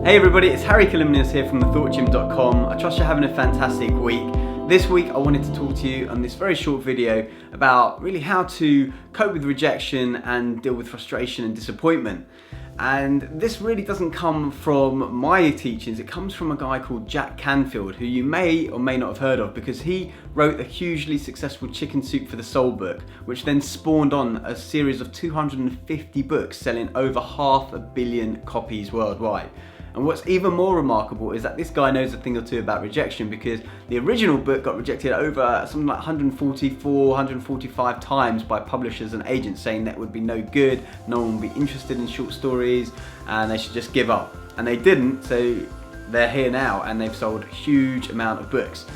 Hey everybody, it's Kalymnios here from thethoughtgym.com. I trust you're having a fantastic week. This week I wanted to talk to you on this very short video about really how to cope with rejection and deal with frustration and disappointment. And this really doesn't come from my teachings, it comes from a guy called Jack Canfield, who you may or may not have heard of because he wrote the hugely successful Chicken Soup for the Soul book, which then spawned on a series of 250 books selling over 500 million copies worldwide. And what's even more remarkable is that this guy knows a thing or two about rejection, because the original book got rejected over something like 144, 145 times by publishers and agents, saying that it would be no good, no one would be interested in short stories, and they should just give up. And they didn't, so they're here now, and they've sold a huge amount of books.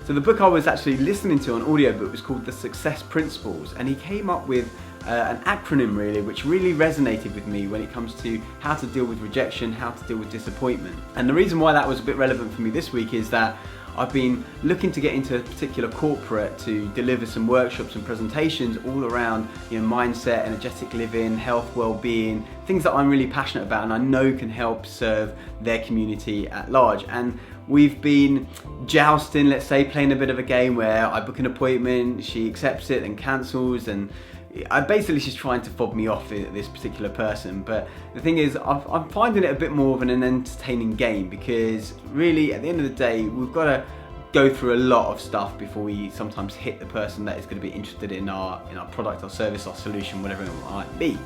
So the book I was actually listening to on audiobook was called The Success Principles, and he came up with an acronym really, which really resonated with me when it comes to how to deal with rejection, how to deal with disappointment. And the reason why that was a bit relevant for me this week is that I've been looking to get into a particular corporate to deliver some workshops and presentations all around, mindset, energetic living, health, well-being, things that I'm really passionate about and I know can help serve their community at large. And we've been jousting, let's say, playing a bit of a game where I book an appointment, she accepts it and cancels, and she's trying to fob me off, this particular person. But the thing is, I'm finding it a bit more of an entertaining game, because really at the end of the day we've got to go through a lot of stuff before we sometimes hit the person that is going to be interested in our product or service or solution, whatever it might be.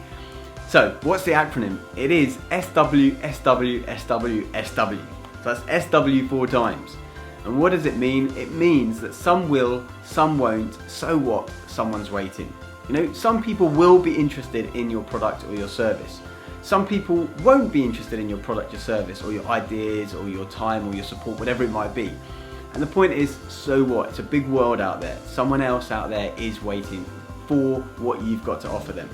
So what's the acronym? It is SW, SW, SW, SW. So that's SW 4 times. And what does it mean? It means that some will, some won't, so what, someone's waiting. Some people will be interested in your product or your service. Some people won't be interested in your product or service, or your ideas, or your time, or your support, whatever it might be. And the point is, so what? It's a big world out there. Someone else out there is waiting for what you've got to offer them.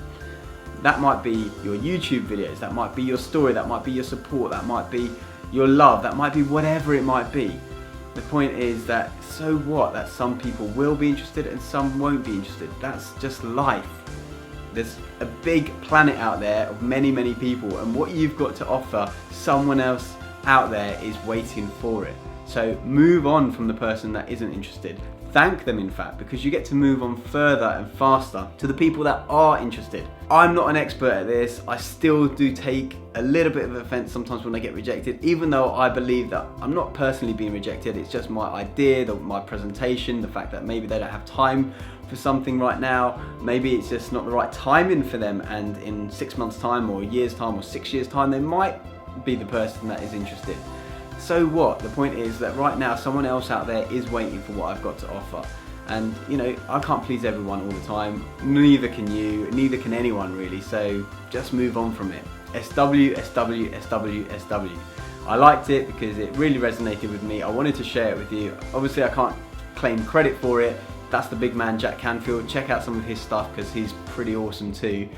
That might be your YouTube videos, that might be your story, that might be your support, that might be your love, that might be whatever it might be. The point is that, so what, that some people will be interested and some won't be interested. That's just life. There's a big planet out there of many, many people, and what you've got to offer, someone else out there is waiting for it. So move on from the person that isn't interested. Thank them, in fact, because you get to move on further and faster to the people that are interested. I'm not an expert at this. I still do take a little bit of offense sometimes when I get rejected, even though I believe that I'm not personally being rejected. It's just my idea, my presentation, the fact that maybe they don't have time for something right now. Maybe it's just not the right timing for them, and in 6 months' time or a year's time or 6 years' time, they might be the person that is interested. So what? The point is that right now someone else out there is waiting for what I've got to offer. And I can't please everyone all the time, neither can you, neither can anyone really, so just move on from it. SW, SW, SW, SW. I liked it because it really resonated with me. I wanted to share it with you. Obviously I can't claim credit for it. That's the big man Jack Canfield. Check out some of his stuff because he's pretty awesome too.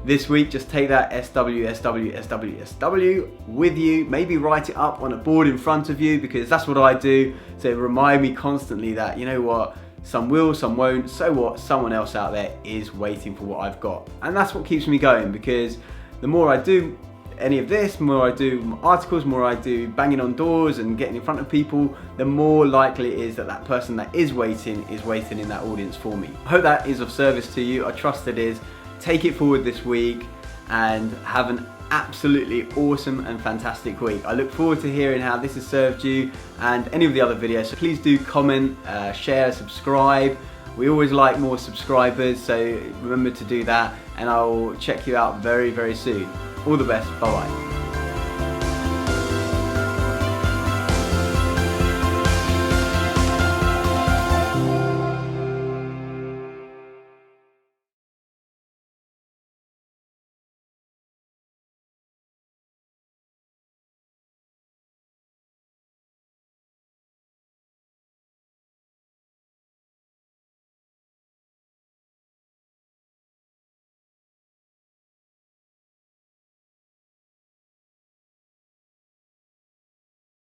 This week, just take that SW, SW, SW, SW with you. Maybe write it up on a board in front of you, because that's what I do. So remind me constantly that, you know what, some will, some won't. So what, someone else out there is waiting for what I've got. And that's what keeps me going, because the more I do any of this, the more I do articles, the more I do banging on doors and getting in front of people, the more likely it is that that person that is waiting in that audience for me. I hope that is of service to you. I trust it is. Take it forward this week and have an absolutely awesome and fantastic week. I look forward to hearing how this has served you and any of the other videos. So please do comment, share, subscribe. We always like more subscribers, so remember to do that, and I'll check you out very, very soon. All the best. Bye-bye.